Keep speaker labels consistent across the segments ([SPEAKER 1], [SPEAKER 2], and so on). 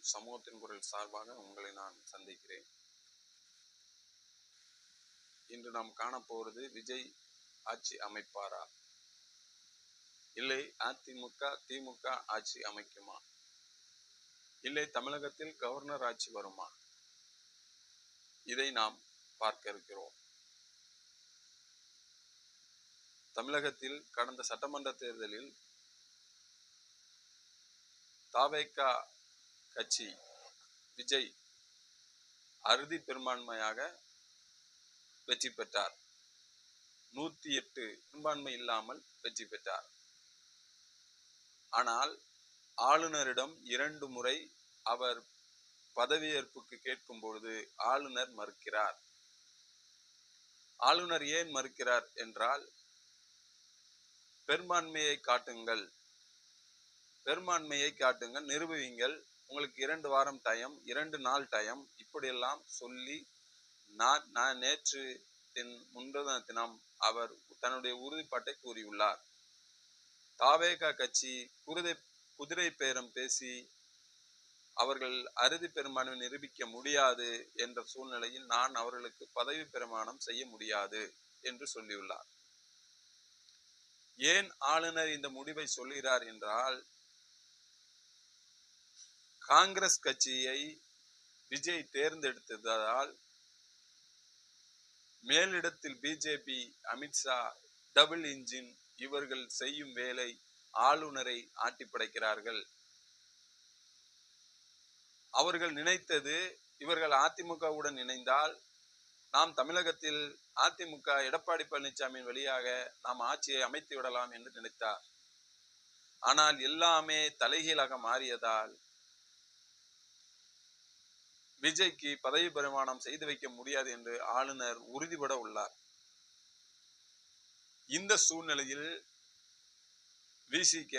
[SPEAKER 1] சமூகத்தின் குரல் சார்பாக உங்களை நான் சந்திக்கிறேன். இன்று நாம் காணப்போவது விஜய் ஆட்சி அமைப்பாரா, இல்லை அதிமுக திமுக ஆட்சி அமைக்குமா, இல்லை தமிழகத்தில் கவர்னர் ஆட்சி வருமா, இதை நாம் பார்க்க இருக்கிறோம். தமிழகத்தில் கடந்த சட்டமன்ற தேர்தலில் தவேக கட்சி விஜய் அறுதி பெரும்பான்மையாக வெற்றி பெற்றார். 108 பெரும்பான்மை இல்லாமல் வெற்றி பெற்றார். ஆனால் ஆளுநரிடம் 2 முறை அவர் பதவியேற்புக்கு கேட்கும் பொழுது ஆளுநர் மறுக்கிறார். ஆளுநர் ஏன் மறுக்கிறார் என்றால், பெரும்பான்மையை காட்டுங்கள், பெரும்பான்மையை காட்டுங்கள், நிரூபியுங்கள், உங்களுக்கு 2 வாரம் டைம், 2 நாள் டைம், இப்படியெல்லாம் சொல்லி நான் நேற்று முன்பு தினம் அவர் தன்னுடைய உறுதிப்பாட்டை கூறியுள்ளார். தவேக கட்சி குதிரை பேரம் பேசி அவர்கள் அறுதி பெரும்பான்மை நிரூபிக்க முடியாது என்ற சூழ்நிலையில் நான் அவர்களுக்கு பதவி பிரமாணம் செய்ய முடியாது என்று சொல்லியுள்ளார். ஏன் ஆளுநர் இந்த முடிவை சொல்கிறார் என்றால், காங்கிரஸ் கட்சியை விஜய் தேர்ந்தெடுத்ததால் மேலிடத்தில் பிஜேபி, அமித்ஷா, டபுள் இன்ஜின் இவர்கள் செய்யும் வேலை ஆளுநரை ஆட்டி படைக்கிறார்கள். அவர்கள் நினைத்தது, இவர்கள் அதிமுகவுடன் இணைந்தால் நாம் தமிழகத்தில் அதிமுக எடப்பாடி பழனிசாமியின் வழியாக நாம் ஆட்சியை அமைத்து விடலாம் என்று நினைத்தார். ஆனால் எல்லாமே தலைகீழாக மாறியதால் விஜய்க்கு பதவி பிரமாணம் செய்து வைக்க முடியாது என்று ஆளுநர் உறுதிபட உள்ளார். இந்த சூழ்நிலையில் விசிக,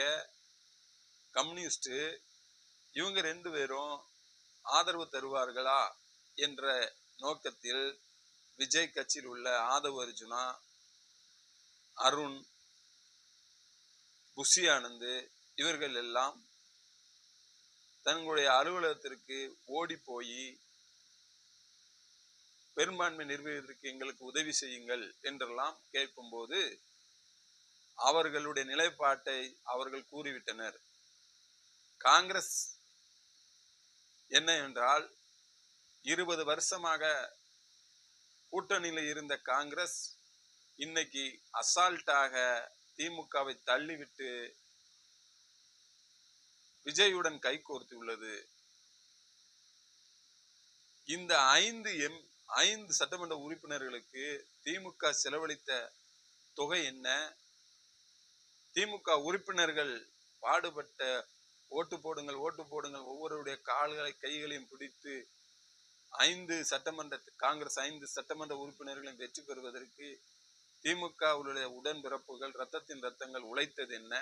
[SPEAKER 1] கம்யூனிஸ்ட் இவங்க 2 பேரும் ஆதரவு தருவார்களா என்ற நோக்கத்தில் விஜய் கட்சியில் உள்ள ஆதவ் அர்ஜுனா, அருண், புஷி ஆனந்த் இவர்கள் எல்லாம் தங்களுடைய அலுவலகத்திற்கு ஓடி போய் பெரும்பான்மை நிறுவுவதற்கு எங்களுக்கு உதவி செய்யுங்கள் என்றெல்லாம் கேட்கும்போது அவர்களுடைய நிலைப்பாட்டை அவர்கள் கூறிவிட்டனர். காங்கிரஸ் என்ன என்றால், 20 வருஷமாக கூட்டணியில் இருந்த காங்கிரஸ் இன்னைக்கு அசால்ட்டாக திமுகவை தள்ளிவிட்டு விஜயுடன் கைகோர்த்து உள்ளது. இந்த 5 சட்டமன்ற உறுப்பினர்களுக்கு திமுக செலவழித்த தொகை என்ன? திமுக உறுப்பினர்கள் பாடுபட்ட ஓட்டு போடுங்கள், ஓட்டு போடுங்கள், ஒவ்வொருடைய கைகளையும் பிடித்து காங்கிரஸ் 5 சட்டமன்ற உறுப்பினர்களையும் வெற்றி பெறுவதற்கு திமுக உடன்பிறப்புகள் ரத்தத்தின் ரத்தங்கள் உழைத்தது என்ன?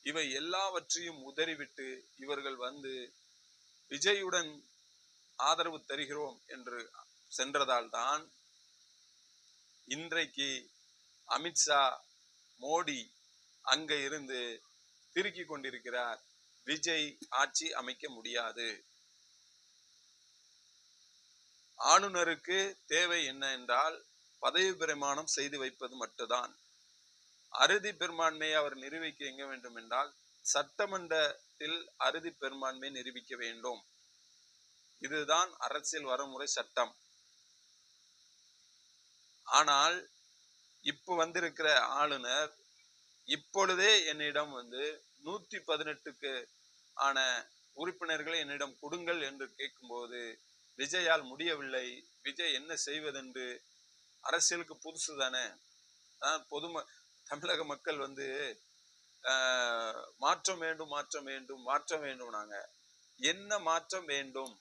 [SPEAKER 1] இவை எல்லாவற்றையும் உதறிவிட்டு இவர்கள் வந்து விஜயுடன் ஆதரவு தருகிறோம் என்று சென்றதால் தான் இன்றைக்கு அமித்ஷா, மோடி அங்க இருந்து திருக்கி கொண்டிருக்கிறார். விஜய் ஆட்சி அமைக்க முடியாது. ஆளுநருக்கு தேவை என்ன என்றால், பதவி பிரமாணம் செய்து வைப்பது மட்டும்தான். அறுதி பெரும்பான்மையை அவர் நிரூபிக்க எங்க வேண்டும் என்றால், சட்டமன்றத்தில் அறுதி பெரும்பான்மையை நிரூபிக்க வேண்டும். இதுதான் அரசியல் வரமுறை சட்டம். ஆனால் இப்ப வந்திருக்கிற ஆளுநர் இப்பொழுதே என்னிடம் 118க்கு ஆன உறுப்பினர்களை என்னிடம் கொடுங்கள் என்று கேட்கும்போது விஜயால் முடியவில்லை. விஜய் என்ன செய்வதென்று, அரசியலுக்கு புதுசு தானே, தமிழக மக்கள் மாற்றம் வேண்டும் மாற்றம் வேண்டும் மாற்றம் வேண்டும். நாங்க என்ன மாற்றம் வேண்டும்?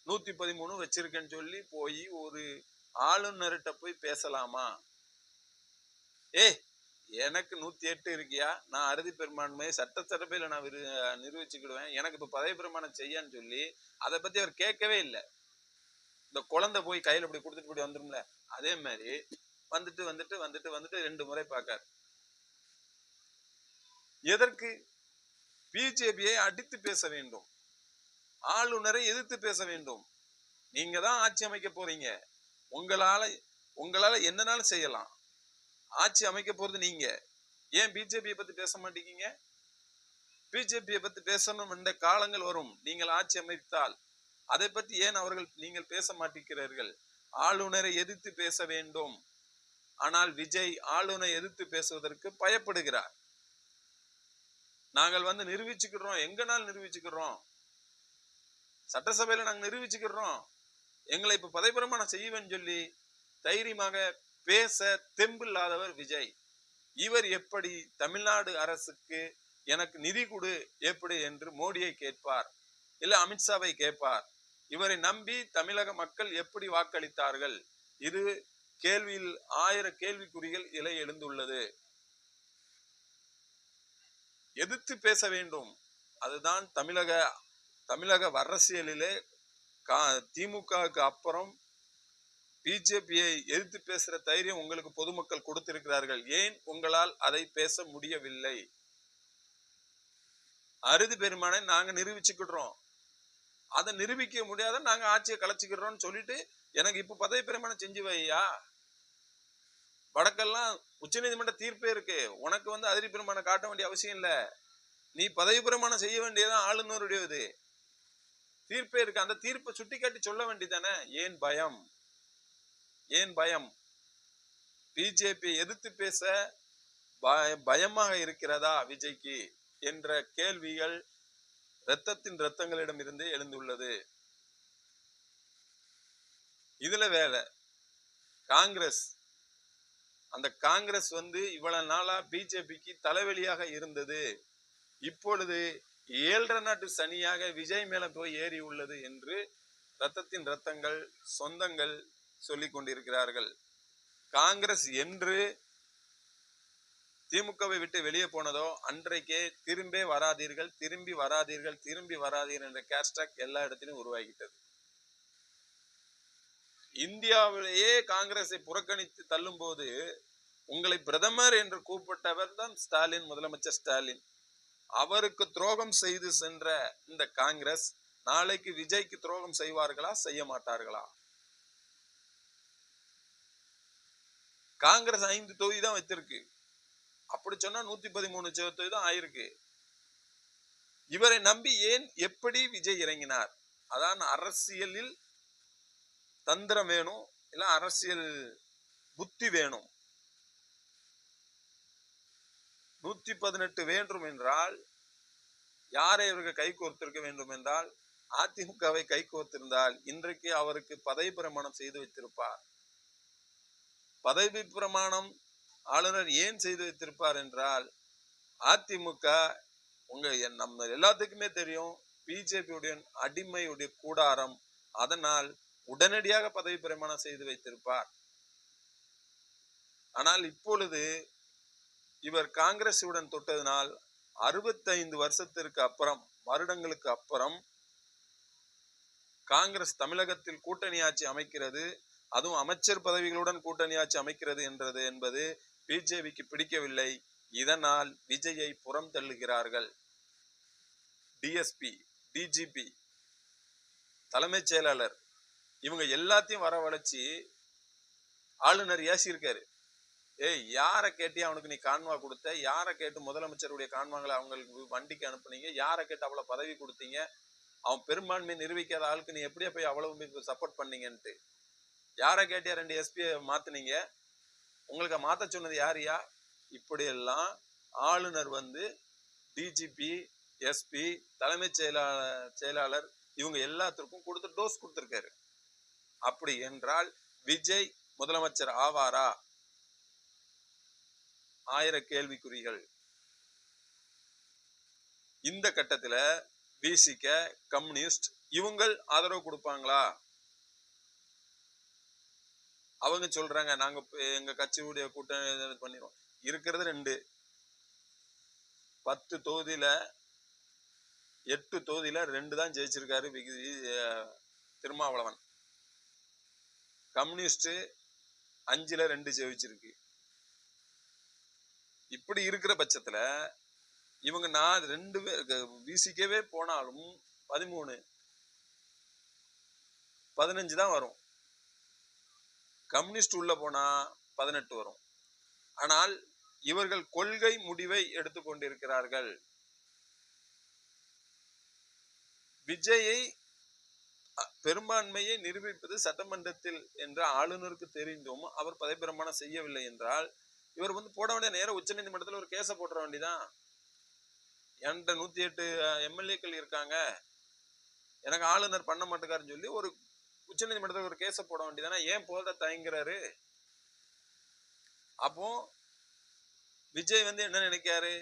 [SPEAKER 1] 113 வச்சிருக்கேன்னு சொல்லி போய் ஒரு ஆளுநர்கிட்ட போய் பேசலாமா? எனக்கு 108 இருக்கியா, நான் அறுதி பெரும்பான்மையை சட்டசபையில நான் நிரூபிச்சுக்கிடுவேன், எனக்கு இப்ப பதவி பிரமாணம் செய்யான்னு சொல்லி அதை பத்தி அவர் கேட்கவே இல்லை. இந்த குழந்தை போய் கையில இப்படி கொடுத்துட்டு இப்படி வந்துரும்ல, அதே மாதிரி வந்துட்டு 2 முறை பார்க்காரு. எதற்கு? பிஜேபியை அடித்து பேச வேண்டும், ஆளுநரை எதிர்த்து பேச வேண்டும். நீங்க தான் ஆட்சி அமைக்க போறீங்க, உங்களால என்னனாலும் செய்யலாம். ஆட்சி அமைக்க போறது நீங்க. ஏன் பிஜேபியை பத்தி பேச மாட்டேங்க? பிஜேபியை பத்தி பேசணும் என்ற காலங்கள் வரும், நீங்கள் ஆட்சி அமைத்தால். அதை பற்றி ஏன் நீங்கள் பேச மாட்டேங்கிறீர்கள்? ஆளுநரை எதிர்த்து பேச வேண்டும். ஆனால் விஜய் ஆளுநரை எதிர்த்து பேசுவதற்கு பயப்படுகிறார். நாங்கள் நிரூபிச்சுக்கிறோம், எங்கனாலும் நிரூபிச்சுக்கிறோம், சட்டசபையில நாங்க நிரூபிச்சுக்கிறோம், எங்களை இப்ப பதவி பிரமாணம் செய்வேன்னு சொல்லி தைரியமாக பேச தெம்பில்லாதவர் விஜய். இவர் எப்படி தமிழ்நாடு அரசுக்கு எனக்கு நிதி கொடு எப்படி என்று மோடியை கேட்பார், இல்ல அமித்ஷாவை கேட்பார்? இவரை நம்பி தமிழக மக்கள் எப்படி வாக்களித்தார்கள்? இது கேள்வியில் 1000 கேள்விக்குறிகள் இலை எழுந்துள்ளது. எதிர்த்து பேச வேண்டும். அதுதான் தமிழக அரசியலிலே திமுகவுக்கு அப்புறம் பிஜேபியை எதிர்த்து பேசுற தைரியம் உங்களுக்கு பொதுமக்கள் கொடுத்திருக்கிறார்கள். ஏன் உங்களால் அதை பேச முடியவில்லை? அறுதி பெருமானை நாங்க நிரூபிச்சுக்கிடுறோம், அதை நிரூபிக்க முடியாத நாங்க ஆட்சியை கலைச்சிக்கிறோம்னு சொல்லிட்டு எனக்கு இப்ப பதவி பிரமாணம் செஞ்சு வையா. வடக்கெல்லாம் உச்ச நீதிமன்ற தீர்ப்பே இருக்கு, உனக்கு அதிரி பிரமாணம் காட்ட வேண்டிய அவசியம் இல்ல. நீ பதவி பிரமாணம் செய்ய வேண்டியதான் ஆளுநருடையது. தீர்ப்பே இருக்கு, அந்த தீர்ப்பை சுட்டி காட்டி சொல்ல வேண்டியதானே. ஏன் பயம்? ஏன் பயம்? பிஜேபி எதிர்த்து பேச பயமாக இருக்கிறதா விஜய்க்கு என்ற கேள்விகள் ரத்தங்களிடம் இருந்து எழுந்துள்ளது. இதுல வேற காங்கிரஸ், அந்த காங்கிரஸ் இவ்வளவு நாளா பிஜேபிக்கு தலைவலியாக இருந்தது. இப்பொழுது 7.5 நாட்டு சனியாக விஜய் மேல போய் ஏறி உள்ளது என்று ரத்தங்கள் சொந்தங்கள் சொல்லிக் கொண்டிருக்கிறார்கள். காங்கிரஸ் என்று திமுகவை விட்டு வெளியே போனதோ அன்றைக்கே திரும்பி வராதீர்கள் என்ற கேஷ்டாக் எல்லா இடத்திலும் உருவாகிட்டது. இந்தியாவிலேயே காங்கிரஸை புறக்கணித்து தள்ளும் போது உங்களை பிரதமர் என்று கூப்பிட்டவர் தான் ஸ்டாலின், முதலமைச்சர் ஸ்டாலின். அவருக்கு துரோகம் செய்து சென்ற இந்த காங்கிரஸ் நாளைக்கு விஜய்க்கு துரோகம் செய்வார்களா, செய்ய மாட்டார்களா? காங்கிரஸ் 5 தொகுதி தான் வைத்திருக்கு, அப்படி சொன்னா 113 தொகுதி தான் ஆயிருக்கு. இவரை நம்பி ஏன் எப்படி விஜய் இறங்கினார்? அதான் அரசியலில் தந்திரம் வேணும், இல்ல அரசியல் புத்தி வேணும். 118 வேண்டும் என்றால் யாரை இவர்கள் கை கோர்த்திருக்க வேண்டும் என்றால் அதிமுகவை கை கோர்த்திருந்தால் இன்றைக்கு அவருக்கு பதவி பிரமாணம் செய்து வைத்திருப்பார். பதவி பிரமாணம் ஆளுநர் ஏன் செய்து வைத்திருப்பார் என்றால் அதிமுக நம்ம எல்லாத்துக்குமே தெரியும் பிஜேபியுடைய அடிமையுடைய கூடாரம். அதனால் உடனடியாக பதவி பிரமாணம் செய்து வைத்திருப்பார். ஆனால் இப்பொழுது இவர் காங்கிரசுடன் தொட்டதனால் 65 வருடங்களுக்கு அப்புறம் காங்கிரஸ் தமிழகத்தில் கூட்டணி ஆட்சி அமைக்கிறது, அதுவும் அமைச்சர் பதவிகளுடன் கூட்டணி ஆட்சி அமைக்கிறது என்பது பிஜேபிக்கு பிடிக்கவில்லை. இதனால் விஜயை புறம் தள்ளுகிறார்கள். டிஎஸ்பி, டிஜிபி, தலைமைச் செயலாளர் இவங்க எல்லாத்தையும் வரவழைச்சு ஆளுநர் ஏசியிருக்காரு. யாரை கேட்டி அவனுக்கு நீ கான்வா கொடுத்த? யாரை கேட்டு முதலமைச்சருடைய கான்வாங்களை அவங்களுக்கு வண்டிக்கு அனுப்புனீங்க? யாரை கேட்டு அவ்வளவு பதவி கொடுத்தீங்க? அவன் பெரும்பான்மை நிரூபிக்காத ஆளுக்கு நீ எப்படியா போய் அவ்வளவு சப்போர்ட் பண்ணீங்கன்ட்டு யாரை கேட்டியா 2 எஸ்பி மாத்துனீங்க? உங்களுக்கு மாத்த சொன்னது யாரியா? இப்படி எல்லாம் ஆளுநர் டிஜிபி, எஸ்பி, தலைமைச் செயலாளர் இவங்க எல்லாத்திற்கும் கொடுத்து டோஸ் கொடுத்திருக்காரு. அப்படி என்றால் விஜய் முதலமைச்சர் ஆவாரா? 1000 கேள்விக்குறிகள். இந்த கட்டத்துல விசிக, கம்யூனிஸ்ட் இவங்க ஆதரவு கொடுப்பாங்களா? அவங்க சொல்றாங்க நாங்க எங்க கட்சியுடைய கூட்டணி பண்ணிடுவோம். இருக்கிறது 2, 10 தொகுதியில 8 தொகுதியில 2 தான் ஜெயிச்சிருக்காரு திருமாவளவன். கம்யூனிஸ்ட் 5ல 2 ஜெயிச்சிருக்கு. இப்படி இருக்கிற பட்சத்துல இவங்க நான் 2 பேர் விசிகவே போனாலும் 13 15 தான் வரும். கம்யூனிஸ்ட் உள்ள போனா 18 வரும். ஆனால் இவர்கள் கொள்கை முடிவை எடுத்துக்கொண்டிருக்கிறார்கள். விஜயை பெரும்பான்மையை நிரூபிப்பது சட்டமன்றத்தில் என்று ஆளுநருக்கு தெரிந்தும் அவர் பதவிப்பிரமாணம் செய்யவில்லை என்றால் இவர் போட வேண்டிய நேரம் உச்ச நீதிமன்றத்தில் ஒரு கேஸ போட்டுற வேண்டியதான். என்கிட்ட 108 எம்எல்ஏக்கள் இருக்காங்க, எனக்கு ஆளுநர் பண்ண மாட்டேங்காருன்னு சொல்லி ஒரு உச்ச நீதிமன்றத்தில் ஒரு கேஸ போட வேண்டியதானே. ஏன் போட தயங்குறாரு? அப்போ விஜய் என்ன நினைக்காரு,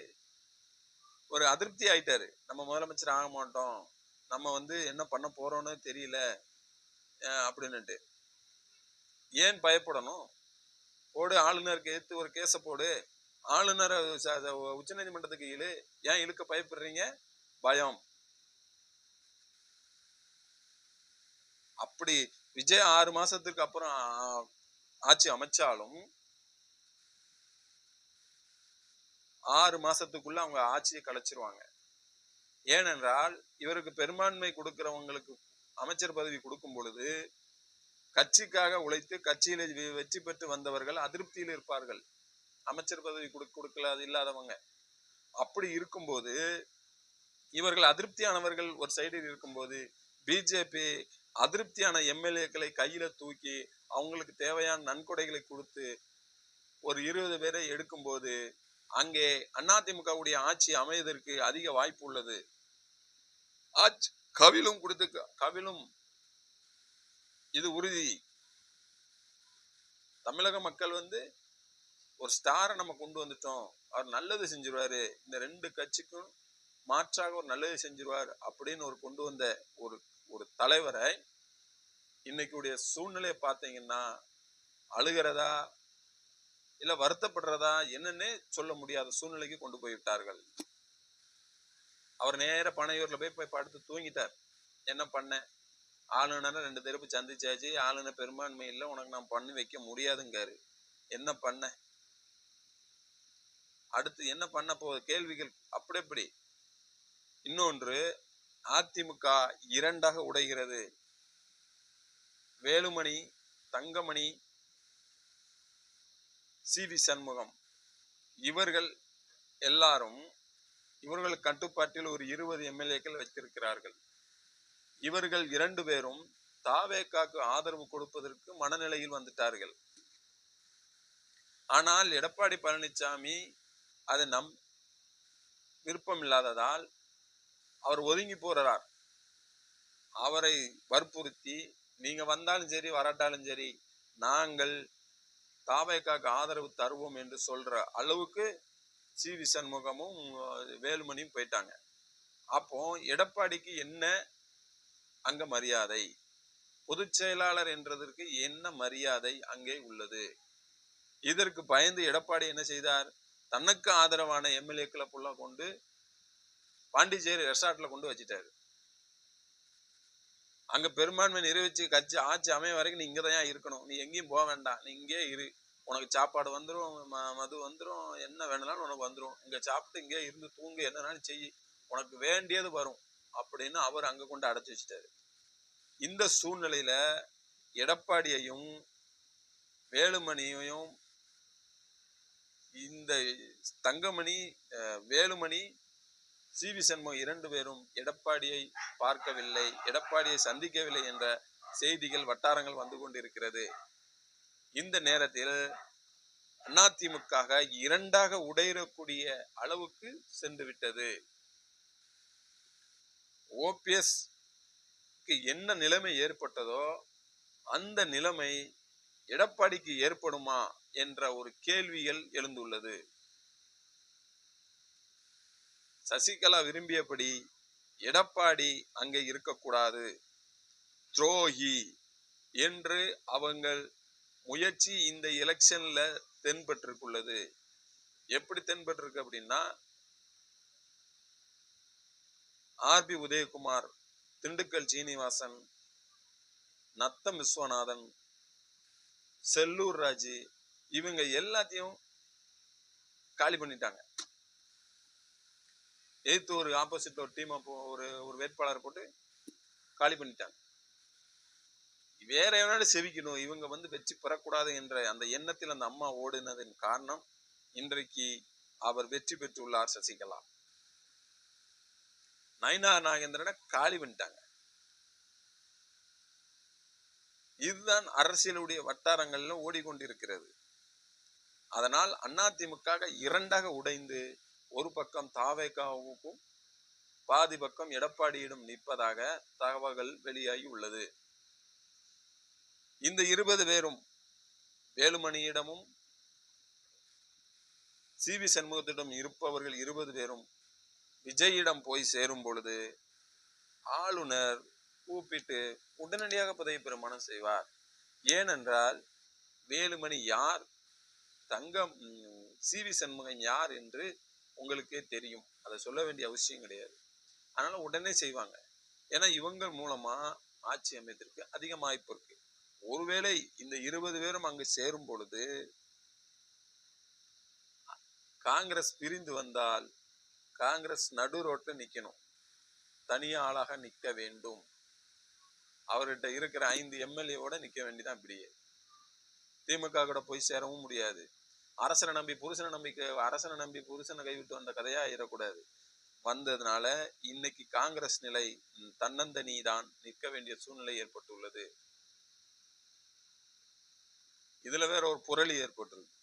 [SPEAKER 1] ஒரு அதிருப்தி ஆயிட்டாரு. நம்ம முதலமைச்சர் ஆக மாட்டோம், நம்ம என்ன பண்ண போறோம்னு தெரியல அப்படின்னுட்டு. ஏன் பயப்படணும்? போடு, ஆளுநருக்கு எதிர்த்து ஒரு கேஸ போடு. ஆளுநர் உச்ச நீதிமன்றத்துக்கு ஏன் இழுக்க பயப்படுறீங்க? பயம். அப்படி விஜய் 6 மாசத்துக்கு அப்புறம் ஆட்சி அமைச்சாலும் 6 மாசத்துக்குள்ள அவங்க ஆட்சியை கலைச்சிருவாங்க. ஏனென்றால் இவருக்கு பெரும்பான்மை கொடுக்கிறவங்களுக்கு அமைச்சர் பதவி கொடுக்கும் பொழுது கட்சிக்காக உழைத்து கட்சியில வெற்றி பெற்று வந்தவர்கள் அதிருப்தியில் இருப்பார்கள். அமைச்சர் பதவி கொடுக்கல இல்லாதவங்க. அப்படி இருக்கும்போது இவர்கள் அதிருப்தியானவர்கள் ஒரு சைடில் இருக்கும்போது பிஜேபி அதிருப்தியான எம்எல்ஏக்களை கையில தூக்கி அவங்களுக்கு தேவையான நன்கொடைகளை கொடுத்து ஒரு 20 பேரை எடுக்கும்போது அங்கே அதிமுகவுடைய ஆட்சி அமைவதற்கு அதிக வாய்ப்பு உள்ளது. கவிழும் கவிழும், இது உறுதி. தமிழக மக்கள் ஒரு ஸ்டாரை நம்ம கொண்டு வந்துட்டோம், அவர் நல்லது செஞ்சிருவாரு, இந்த 2 கட்சிக்கும் மாற்றாக ஒரு நல்லது செஞ்சிருவார் அப்படின்னு கொண்டு வந்த ஒரு தலைவரை இன்னைக்குடைய சூழ்நிலையை பார்த்தீங்கன்னா அழுகிறதா இல்ல வருத்தப்படுறதா என்னன்னே சொல்ல முடியாத சூழ்நிலைக்கு கொண்டு போய்விட்டார்கள். அவர் நேர பனையூர்ல போய் படுத்து தூங்கிட்டார். என்ன பண்ண, ஆளுநரை 2 தரப்பு சந்திச்சாச்சு, ஆளுநர் பெரும்பான்மை இல்லை, உனக்கு நான் பண்ணி வைக்க முடியாதுங்காரு. என்ன பண்ண, அடுத்து என்ன பண்ண போகுது கேள்விகள் அப்படி எப்படி. இன்னொன்று, அதிமுக 2ஆக உடைகிறது. வேலுமணி, தங்கமணி, சி.வி. சண்முகம் இவர்கள் எல்லாரும் இவர்கள் கட்டுப்பாட்டில் ஒரு 20 எம்எல்ஏக்கள் வைத்திருக்கிறார்கள். இவர்கள் 2 பேரும் தாவேகாக்கு ஆதரவு கொடுப்பதற்கு மனநிலையில் வந்துட்டார்கள். ஆனால் எடப்பாடி பழனிசாமி அது விருப்பம் இல்லாததால் அவர் ஒதுங்கி போறார். அவரை வற்புறுத்தி நீங்க வந்தாலும் சரி வராட்டாலும் சரி நாங்கள் தாவேகாக்கு ஆதரவு தருவோம் என்று சொல்ற அளவுக்கு சி.வி. சண்முகமும் வேலுமணியும் போயிட்டாங்க. அப்போ எடப்பாடிக்கு என்ன அங்க மரியாதை, பொதுச் செயலாளர் என்றதற்கு என்ன மரியாதை அங்கே உள்ளது? இதற்கு பயந்து எடப்பாடி என்ன செய்தார், தனக்கு ஆதரவான எம்எல்ஏக்களை புள்ள கொண்டு பாண்டிச்சேரி ரெசார்ட்ல கொண்டு வச்சுட்டாரு. அங்க பெரும்பான்மை நிறைவேற்றி கட்சி ஆட்சி அமைய வரைக்கும் நீ இங்கதான் இருக்கணும், நீ எங்கேயும் போக வேண்டாம், நீ இங்கே இரு, உனக்கு சாப்பாடு வந்துடும், மது வந்துடும், என்ன வேணாலும் உனக்கு வந்துடும், இங்க சாப்பிட்டு இங்கே இருந்து தூங்கு, என்னன்னாலும் செய்யி, உனக்கு வேண்டியது வரும் அப்படின்னு அவர் அங்க கொண்டு அடைச்சு வச்சுட்டாரு. இந்த சூழ்நிலையில எடப்பாடியையும் வேலுமணியையும் இந்த தங்கமணி வேலுமணி சி.வி. சண்முகம் 2 பேரும் எடப்பாடியை பார்க்கவில்லை, எடப்பாடியை சந்திக்கவில்லை என்ற செய்திகள் வட்டாரங்கள் வந்து கொண்டிருக்கிறது. இந்த நேரத்தில் அதிமுக 2ஆக உடையக்கூடிய அளவுக்கு சென்று விட்டது. ஓபிஎஸ் என்ன நிலைமை ஏற்பட்டதோ அந்த நிலைமை எடப்பாடிக்கு ஏற்படுமா என்ற ஒரு கேள்விகள் எழுந்துள்ளது. சசிகலா விரும்பியபடி எடப்பாடி அங்கே இருக்கக்கூடாது, துரோகி என்று அவங்கள் முயற்சி இந்த எலெக்ஷன்ல தென்பட்டிருக்குள்ளது. எப்படி தென்பட்டிருக்கு அப்படின்னா, ஆர்.பி. உதயகுமார், திண்டுக்கல் சீனிவாசன், நத்தம் விஸ்வநாதன், செல்லூர் ராஜு இவங்க எல்லாத்தையும் காலி பண்ணிட்டாங்க. எதிர்த்து ஒரு ஆப்போசிட்ல ஒரு டீம் ஒரு ஒரு வேட்பாளரை போட்டு காலி பண்ணிட்டாங்க. வேற எவனால செவிக்கணும், இவங்க வெற்றி பெறக்கூடாது என்ற அந்த எண்ணத்தில் அந்த அம்மா ஓடினதின் காரணம் இன்றைக்கு அவர் வெற்றி பெற்றுள்ளார் சசிகலா. நயினா நாகேந்திரனை காலி பண்ணிட்டாங்க. இதுதான் அரசியலுடைய வட்டாரங்கள்ல ஓடிக்கொண்டிருக்கிறது. அதனால் அதிமுக இரண்டாக உடைந்து ஒரு பக்கம் தாவேகாவுக்கும் பாதி பக்கம் எடப்பாடியிடம் நிற்பதாக தகவல்கள் வெளியாகி உள்ளது. இந்த 20 பேரும் வேலுமணியிடமும் சி.வி. சண்முகத்திடம் இருப்பவர்கள் 20 பேரும் விஜயிடம் போய் சேரும் பொழுது ஆளுநர் கூப்பிட்டு உடனடியாக பதவி பிரமாணம் செய்வார். ஏனென்றால் வேலுமணி யார், தங்கம் சி.வி. சண்முகம் யார் என்று உங்களுக்கே தெரியும். அதை சொல்ல வேண்டிய அவசியம் கிடையாது. அதனால உடனே செய்வாங்க. ஏன்னா இவங்க மூலமா ஆட்சி அமைத்திற்கு அதிக வாய்ப்பு இருக்கு. ஒருவேளை இந்த 20 பேரும் அங்கு சேரும் பொழுது காங்கிரஸ் பிரிந்து வந்தால் காங்கிரஸ் நடு ரோட்ல நிக்கணும், தனியா ஆளாக நிக்க வேண்டும். அவர்கிட்ட இருக்கிற 5 எம்எல்ஏவோட நிக்க வேண்டியதான். இப்படியே திமுக கூட போய் சேரவும் முடியாது. அரசனை நம்பி புருஷனை கைவிட்டு வந்த கதையா ஆயிடக்கூடாது. வந்ததுனால இன்னைக்கு காங்கிரஸ் நிலை தன்னந்தனி தான் நிற்க வேண்டிய சூழ்நிலை ஏற்பட்டுள்ளது. இதுல வேற ஒரு புரளி ஏற்பட்டிருக்கு.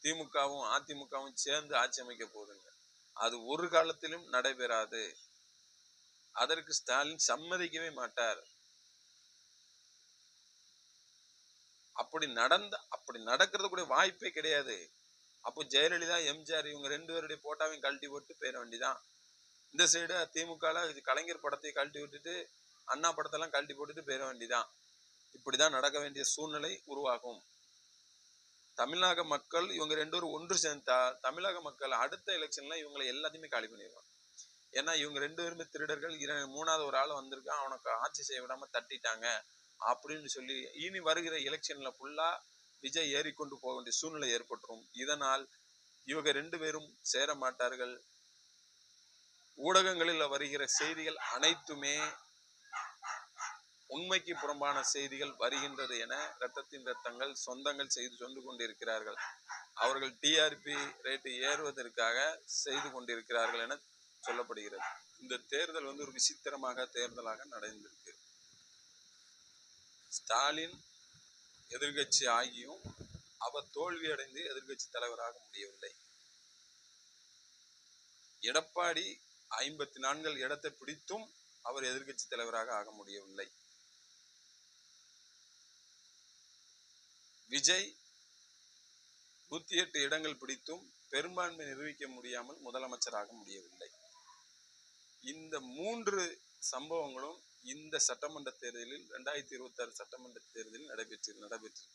[SPEAKER 1] திமுகவும் அதிமுகவும் சேர்ந்து ஆட்சி அமைக்க போகுதுங்க. அது ஒரு காலத்திலும் நடைபெறாது. அதற்கு ஸ்டாலின் சம்மதிக்கவே மாட்டார். அப்படி நடக்கிறது கூட வாய்ப்பே கிடையாது. அப்போ ஜெயலலிதா, எம்ஜிஆர் இவங்க 2 பேருடைய போட்டாவையும் கழட்டி போட்டு போயிட வேண்டிதான். இந்த சைடு திமுக கலைஞர் படத்தை கழட்டி விட்டுட்டு அண்ணா படத்தெல்லாம் கழட்டி போட்டுட்டு போயிட வேண்டிதான். இப்படிதான் நடக்க வேண்டிய சூழ்நிலை உருவாகும். தமிழக மக்கள் இவங்க 2 பேரும் ஒன்று சேர்ந்தா தமிழக மக்கள் அடுத்த எலெக்ஷன்ல இவங்களை எல்லாத்தையுமே காலி பண்ணிடுவாங்க. ஏன்னா இவங்க 2 பேருமே திருடர்கள், 3வது ஒரு ஆள் வந்திருக்கான், அவனுக்கு ஆட்சி செய்ய விடாம தட்டிட்டாங்க அப்படின்னு சொல்லி இனி வருகிற எலெக்ஷன்ல ஃபுல்லா விஜய் ஏறிக்கொண்டு போக வேண்டிய சூழ்நிலை ஏற்பட்டுரும். இதனால் இவங்க 2 பேரும் சேர மாட்டார்கள். ஊடகங்களில் வருகிற செய்திகள் அனைத்துமே உண்மைக்கு புறம்பான செய்திகள் வருகின்றது என ரத்தத்தின் ரத்தங்கள் சொந்தங்கள் செய்து சொந்து கொண்டிருக்கிறார்கள். அவர்கள் டிஆர்பி ரேட்டு ஏறுவதற்காக செய்து கொண்டிருக்கிறார்கள் என சொல்லப்படுகிறது. இந்த தேர்தல் ஒரு விசித்திரமாக தேர்தலாக நடந்திருக்கு. ஸ்டாலின் எதிர்கட்சி ஆகியும் அவர் தோல்வி அடைந்து எதிர்கட்சி தலைவராக முடியவில்லை. எடப்பாடி 54 இடத்தை பிடித்தும் அவர் எதிர்கட்சி தலைவராக ஆக முடியவில்லை. விஜய் 108 இடங்கள் பிடித்தும் பெரும்பான்மை நிரூபிக்க முடியாமல் முதலமைச்சராக முடியவில்லை. இந்த 3 சம்பவங்களும் இந்த சட்டமன்ற தேர்தலில் 2026 சட்டமன்ற தேர்தலில் நடைபெற்று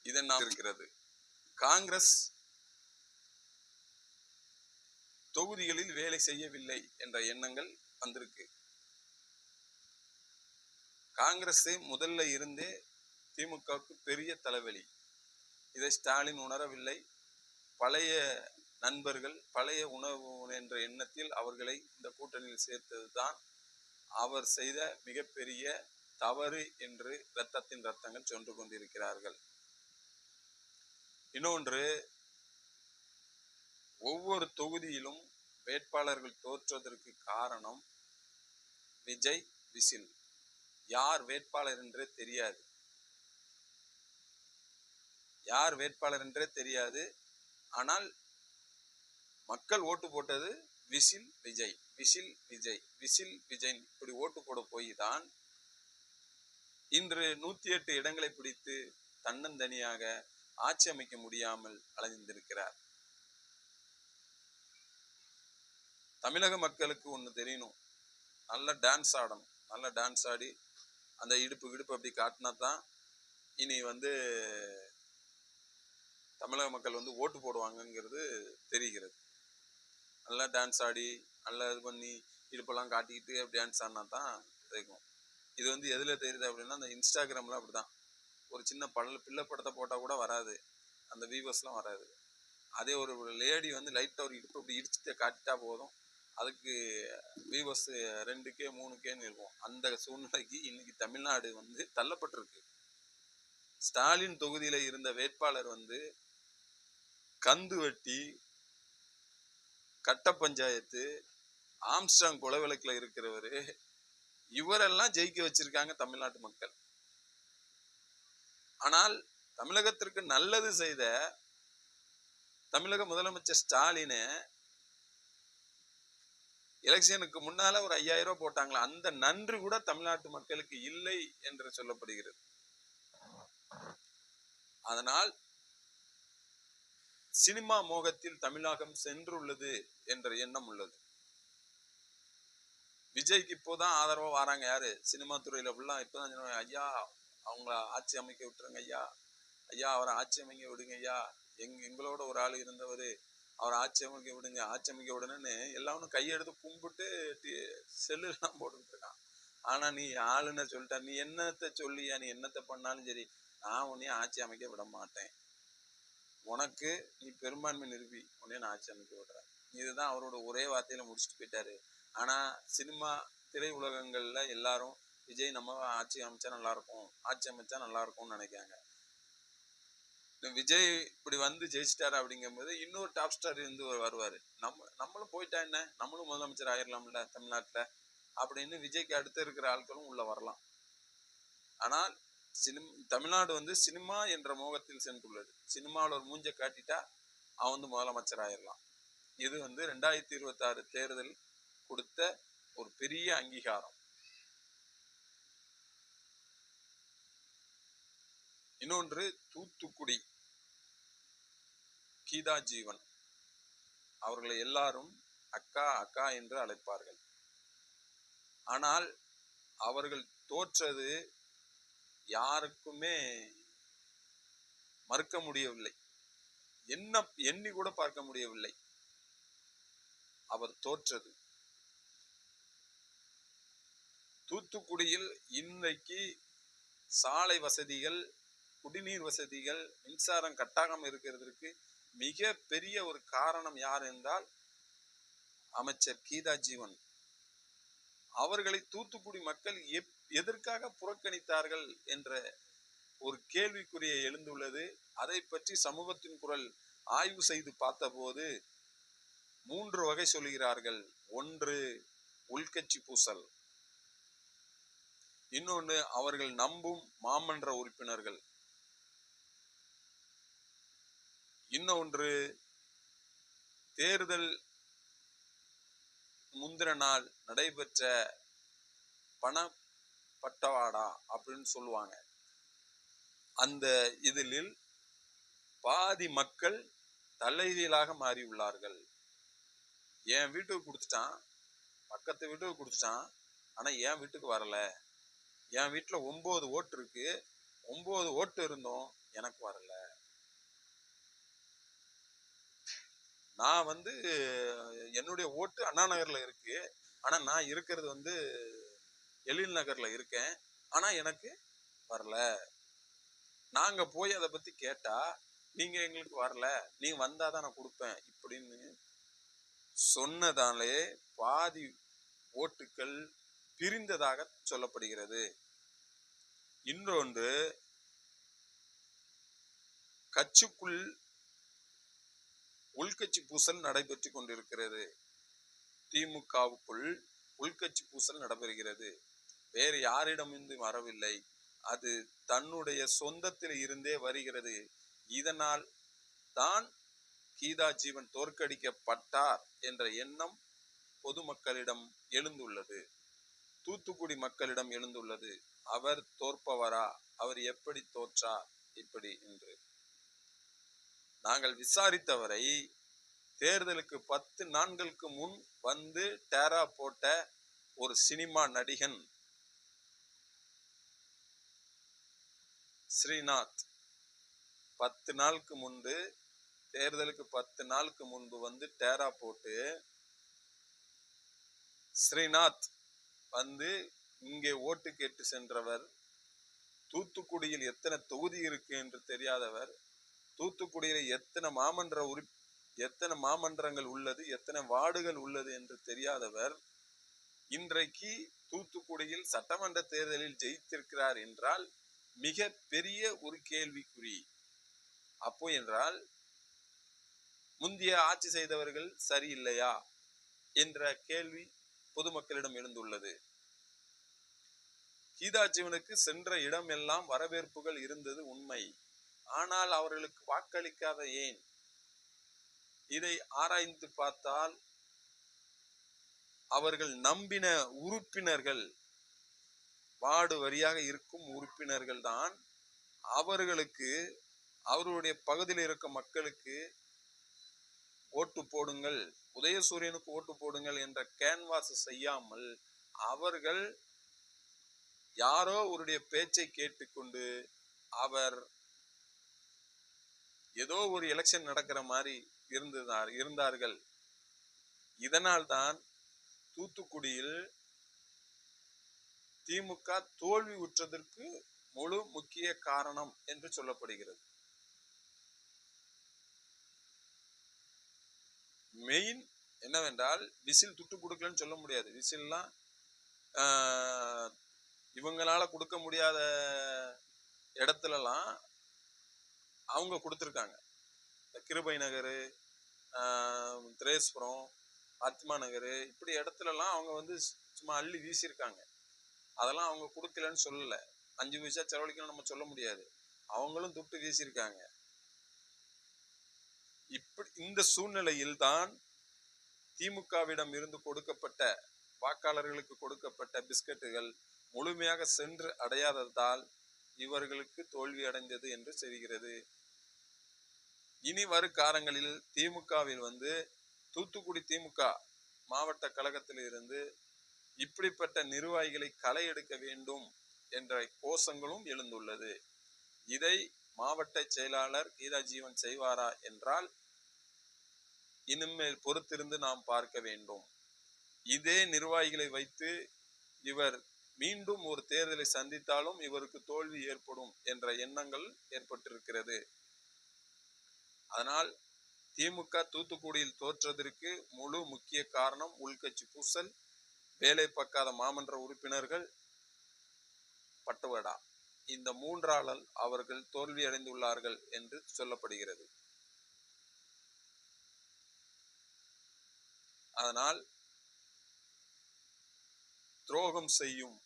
[SPEAKER 1] இதனால் இருக்கிறது. காங்கிரஸ் தொகுதிகளில் வேலை செய்யவில்லை என்ற எண்ணங்கள் வந்திருக்கு. காங்கிரஸ் முதல்ல இருந்தே திமுகவுக்கு பெரிய தலைவலி. இதை ஸ்டாலின் உணரவில்லை. பழைய நண்பர்கள், பழைய உணவு என்ற எண்ணத்தில் அவர்களை இந்த கூட்டணியில் சேர்த்ததுதான் அவர் செய்த மிகப்பெரிய தவறு என்று ரத்தத்தின் ரத்தங்கள் சொன்று கொண்டிருக்கிறார்கள். இன்னொன்று, ஒவ்வொரு தொகுதியிலும் வேட்பாளர்கள் தோற்றதற்கு காரணம் விஜய் விசில். யார் வேட்பாளர் என்றே தெரியாது. ஆனால் மக்கள் ஓட்டு போட்டது whistle Vijay, whistle Vijay, whistle Vijay. இப்படி ஓட்டு போட போய் தான் இன்று 108 இடங்களை பிடித்து தன்னந்தனியாக ஆட்சி அமைக்க முடியாமல் அலைந்திருக்கிறார். தமிழக மக்களுக்கு ஒண்ணு தெரியணும், நல்ல டான்ஸ் ஆடணும். நல்ல டான்ஸ் ஆடி அந்த இடுப்பு அப்படி காட்டினா தான் இனி தமிழக மக்கள் ஓட்டு போடுவாங்கங்கிறது தெரிகிறது. நல்லா டான்ஸ் ஆடி நல்லா இது பண்ணி இடுப்பெல்லாம் காட்டிக்கிட்டு டான்ஸ் ஆடினா தான் இருக்கும். இது எதுல தெரியுது அப்படின்னா, அந்த இன்ஸ்டாகிராம்ல அப்படிதான். ஒரு சின்ன பிள்ளை படத்தை போட்டா கூட வராது, அந்த வியூவர்ஸ்லாம் வராது. அதே ஒரு லேடி வந்து லைட்டாக ஒரு இடுப்பு அப்படி இடிச்சுட்டு காட்டிட்டா போதும், அதுக்கு வியூவர்ஸ் 2K 3Kன்னு இருக்கும். அந்த சூழ்நிலைக்கு இன்னைக்கு தமிழ்நாடு வந்து தள்ளப்பட்டிருக்கு. ஸ்டாலின் தொகுதியில இருந்த வேட்பாளர் வந்து கந்து வெட்டி, கட்ட பஞ்சாயத்து, ஆம்ஸ்டாங் கொலை வழக்குல இருக்கிறவரு, இவரெல்லாம் ஜெயிக்க வச்சிருக்காங்க தமிழ்நாட்டு மக்கள். ஆனால் தமிழகத்திற்கு நல்லது செய்த தமிழக முதலமைச்சர் ஸ்டாலின் எலெக்ஷனுக்கு முன்னால ஒரு 5000 ரூபாய் போட்டாங்களா, அந்த நன்றி கூட தமிழ்நாட்டு மக்களுக்கு இல்லை என்று சொல்லப்படுகிறது. அதனால் சினிமா மோகத்தில் தமிழகம் சென்றுள்ளது என்ற எண்ணம் உள்ளது. விஜய்க்கு இப்போதான் ஆதரவா வராங்க. யாரு? சினிமா துறையில ஃபுல்லா இப்பதான் சொன்னாங்க, ஐயா அவங்க ஆட்சி அமைக்க விட்டுருங்க ஐயா, ஐயா அவரை ஆட்சி அமைக்க விடுங்க ஐயா, எங்களோட ஒரு ஆள் இருந்தவர், அவர் ஆட்சி அமைக்க விடுங்க, ஆட்சி அமைக்க விடுன்னு எல்லாரும் கையெடுத்து கும்பிட்டு செல்லுலாம் போட்டுட்டு இருக்கான். ஆனா நீ ஆளுநர் சொல்லிட்ட, நீ என்னத்தை சொல்லியா, நீ என்னத்தை பண்ணாலும் சரி, நான் உன்னைய ஆட்சி அமைக்க விட மாட்டேன், உனக்கு நீ பெரும்பான்மை நிரூபி, உன்னைய நான் ஆட்சி அமைக்க விடுறேன். இதுதான் அவரோட ஒரே வார்த்தையில முடிச்சுட்டு போயிட்டாரு. ஆனா சினிமா திரை உலகங்கள்ல எல்லாரும் விஜய் நம்ம ஆட்சி அமைச்சா நல்லா இருக்கும், ஆட்சி அமைச்சா நல்லா இருக்கும்னு நினைக்காங்க. விஜய் இப்படி வந்து ஜெயிச்சிட்டாரு அப்படிங்கும்போது இன்னொரு டாப் ஸ்டார் இருந்து வருவாரு, நம்மளும் போயிட்டா என்ன, நம்மளும் முதலமைச்சர் ஆயிடலாம்ல தமிழ்நாட்டுல அப்படின்னு விஜய்க்கு அடுத்து இருக்கிற ஆட்களும் உள்ள வரலாம். ஆனால் தமிழ்நாடு வந்து சினிமா என்ற மோகத்தில் சென்றுள்ளது. சினிமாவில் ஒரு மூஞ்ச காட்டிட்டா அவன் வந்து முதலமைச்சர் ஆயிடலாம். இது வந்து 2026 தேர்தல் கொடுத்த ஒரு பெரிய அங்கீகாரம். இன்னொன்று, தூத்துக்குடி கீதா ஜீவன் அவர்களை எல்லாரும் அக்கா அக்கா என்று அழைப்பார்கள். ஆனால் அவர்கள் தோற்றது யாருக்குமே மறுக்க முடியவில்லை, எண்ணி கூட பார்க்க முடியவில்லை. அவர் தோற்றது. தூத்துக்குடியில் இன்றைக்கு சாலை வசதிகள், குடிநீர் வசதிகள், மின்சாரம் கட்டாயம் இருக்கிறதுக்கு மிக பெரிய ஒரு காரணம் யார் என்றால் அமைச்சர் கீதா ஜீவன். அவர்களை தூத்துக்குடி மக்கள் எதற்காக புறக்கணித்தார்கள் என்ற ஒரு கேள்விக்குறியை எழுந்துள்ளது. அதை பற்றி சமூகத்தின் குரல் ஆய்வு செய்து பார்த்தபோது 3 வகை சொல்கிறார்கள். ஒன்று, உள்கட்சி பூசல். இன்னொன்று, அவர்கள் நம்பும் மாமன்ற உறுப்பினர்கள். இன்னொன்று, தேர்தல் முந்தின நாள் நடைபெற்ற பண பட்டவாடா அப்படின்னு சொல்லுவாங்க. அந்த இதில் பாதி மக்கள் தலைவீழாக மாறி உள்ளார்கள். என் வீட்டுக்கு கொடுத்துட்டான், பக்கத்து வீட்டுக்கு கொடுத்துட்டான், ஆனா என் வீட்டுக்கு வரல, என் வீட்டுல 9 ஓட்டு இருக்கு, 9 ஓட்டு இருந்தோம், எனக்கு வரல. நான் வந்து என்னுடைய ஓட்டு அண்ணா நகர்ல இருக்கு, ஆனா நான் இருக்கிறது வந்து எழில் நகர்ல இருக்கேன், ஆனா எனக்கு வரல. நாங்க போய் அதை பத்தி கேட்டா நீங்க எங்களுக்கு வரல, நீங்க வந்தாதான் நான் கொடுப்பேன் இப்படின்னு சொன்னதாலே பாதி ஓட்டுக்கள் பிரிந்ததாக சொல்லப்படுகிறது. இன்னொன்று, கட்சிக்குள் உள்கட்சி பூசல் நடைபெற்று கொண்டிருக்கிறது. திமுகவுக்குள் உள்கட்சி பூசல் நடைபெறுகிறது. வேறு யாரிடமிருந்து வரவில்லை, அது தன்னுடைய சொந்தத்தில் இருந்தே வருகிறது. இதனால் தான் கீதா ஜீவன் தோற்கடிக்கப்பட்டார் என்ற எண்ணம் பொதுமக்களிடம் எழுந்துள்ளது, தூத்துக்குடி மக்களிடம் எழுந்துள்ளது. அவர் தோற்பவரா, அவர் எப்படி தோற்றார் இப்படி என்று. நாங்கள் விசாரித்தவரை தேர்தலுக்கு 10 நாட்களுக்கு முன் வந்து டேரா போட்ட ஒரு சினிமா நடிகன் ஸ்ரீநாத் 10 நாளுக்கு முன்பு, தேர்தலுக்கு 10 நாளுக்கு முன்பு வந்து டேரா போட்டு ஸ்ரீநாத் வந்து இங்கே ஓட்டு கேட்டு சென்றவர், தூத்துக்குடியில் எத்தனை தொகுதி இருக்கு என்று தெரியாதவர், தூத்துக்குடியில் எத்தனை மாமன்ற எத்தனை மாமன்றங்கள் உள்ளது, எத்தனை வார்டுகள் உள்ளது என்று தெரியாதவர் இன்றைக்கு தூத்துக்குடியில் சட்டமன்ற தேர்தலில் ஜெயித்திருக்கிறார் என்றால் மிக பெரிய ஒரு கேள்விக்குறி. அப்போ என்றால் முந்தைய ஆட்சி செய்தவர்கள் சரியில்லையா என்ற கேள்வி பொதுமக்களிடம் எழுந்துள்ளது. கீதா ஜீவனுக்கு சென்ற இடம் எல்லாம் வரவேற்புகள் இருந்தது உண்மை. ஆனால் அவர்களுக்கு வாக்களிக்காத ஏன்? இதை ஆராய்ந்து பார்த்தால் அவர்கள் நம்பின உறுப்பினர்கள், வார்டு வரியாக இருக்கும் உறுப்பினர்கள் தான் அவர்களுக்கு, அவருடைய பகுதியில் இருக்கும் மக்களுக்கு ஓட்டு போடுங்கள், உதயசூரியனுக்கு ஓட்டு போடுங்கள் என்ற கேன்வாஸ் செய்யாமல் அவர்கள் யாரோ அவருடைய பேச்சை கேட்டுக்கொண்டு அவர் ஏதோ ஒரு எலெக்ஷன் நடக்கிற மாதிரி இருந்தார்கள். இதனால் தான் தூத்துக்குடியில் திமுக தோல்வி உற்றதற்கு முழு முக்கிய காரணம் என்று சொல்லப்படுகிறது. மெயின் என்னவென்றால் விசில் துட்டு கொடுக்கலன்னு சொல்ல முடியாது. விசில்லாம் இவங்களால கொடுக்க முடியாத இடத்துலலாம் அவங்க கொடுத்துருக்காங்க. கிருபை நகர், திரேஸ்புரம், ஆத்மா நகர், இப்படி இடத்துலலாம் அவங்க வந்து சும்மா அள்ளி வீசியிருக்காங்க. அதெல்லாம் அவங்க கொடுக்கலன்னு சொல்லலை. 5 பைசா செலவழிக்கணும்னு நம்ம சொல்ல முடியாது. அவங்களும் துட்டு வீசியிருக்காங்க. இப்படி இந்த சூழ்நிலையில் தான் திமுகவிடம் இருந்து கொடுக்கப்பட்ட, வாக்காளர்களுக்கு கொடுக்கப்பட்ட பிஸ்கட்டுகள் முழுமையாக சென்று அடையாததால் இவர்களுக்கு தோல்வி அடைந்தது என்று தெரிகிறது. இனி வரும் காலங்களில் திமுகவில் வந்து தூத்துக்குடி திமுக மாவட்ட கழகத்தில் இருந்து இப்படிப்பட்ட நிர்வாகிகளை களை எடுக்க வேண்டும் என்ற கோஷங்களும் எழுந்துள்ளது. இதை மாவட்ட செயலாளர் கீதா ஜீவன் செய்வாரா என்றால் இனிமேல் பொறுத்திருந்து நாம் பார்க்க வேண்டும். இதே நிர்வாகிகளை வைத்து இவர் மீண்டும் ஒரு தேர்தலை சந்தித்தாலும் இவருக்கு தோல்வி ஏற்படும் என்ற எண்ணங்கள் ஏற்பட்டிருக்கிறது. அதனால் திமுக தூத்துக்குடியில் தோற்றதற்கு முழு முக்கிய காரணம் உள்கட்சி பூசல், வேலை பார்க்காத மாமன்ற உறுப்பினர்கள், பட்டுவடா. இந்த 3ஆல் அவர்கள் தோல்வி அடைந்துள்ளார்கள் என்று சொல்லப்படுகிறது. அதனால் துரோகம் செய்யும்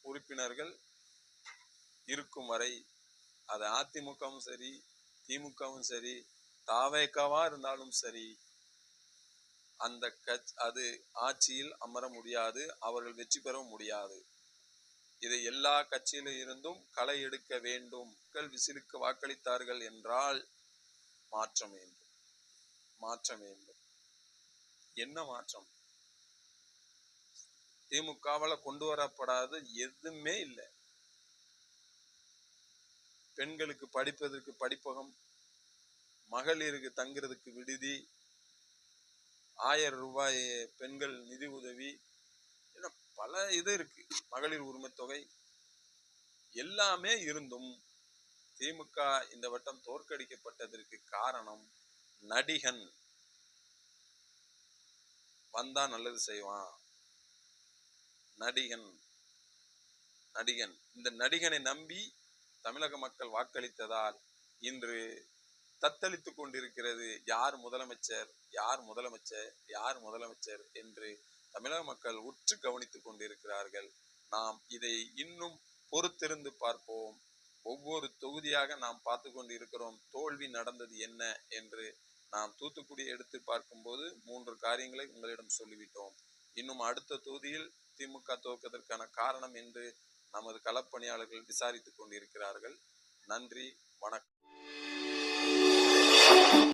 [SPEAKER 1] உறுப்பினர்கள் இருக்கும் வரை, அது அதிமுகவும் சரி, திமுகவும் சரி, தாவேகாவா இருந்தாலும் சரி, அது ஆட்சியில் அமர முடியாது, அவர்கள் வெற்றி பெற முடியாது. இதை எல்லா கட்சியில இருந்தும் களை எடுக்க வேண்டும். விசிலுக்கு வாக்களித்தார்கள் என்றால் மாற்றம் வேண்டும். மாற்றம் வேண்டும். என்ன மாற்றம்? திமுகவால் கொண்டு வரப்படாத எதுவுமே இல்லை. பெண்களுக்கு படிப்பதற்கு படிப்பகம், மகளிருக்கு தங்குறதுக்கு விடுதி, 1000 ரூபாய் பெண்கள் நிதி உதவி, பல இது இருக்கு, மகளிர் உரிமை தொகை, எல்லாமே இருந்தும் திமுக இந்த வட்டம் தோற்கடிக்கப்பட்டதற்கு காரணம் நடிகன். வந்தா நல்லது செய்வான், நடிகன். இந்த நடிகனை நம்பி தமிழக மக்கள் வாக்களித்ததால் இன்று தத்தளித்துக் கொண்டிருக்கிறது. யார் முதலமைச்சர், யார் முதலமைச்சர், யார் முதலமைச்சர் என்று தமிழக மக்கள் உற்று கவனித்துக் கொண்டிருக்கிறார்கள். நாம் இதை இன்னும் பொறுத்திருந்து பார்ப்போம். ஒவ்வொரு தொகுதியாக நாம் பார்த்து கொண்டு இருக்கிறோம். தோல்வி நடந்தது என்ன என்று நாம் தூத்துக்குடி எடுத்து பார்க்கும்போது 3 காரியங்களை உங்களிடம் சொல்லிவிட்டோம். இன்னும் அடுத்த தொகுதியில் திமுக தோற்கதற்கான காரணம் என்று நமது களப்பணியாளர்கள் விசாரித்துக் கொண்டிருக்கிறார்கள். நன்றி, வணக்கம்.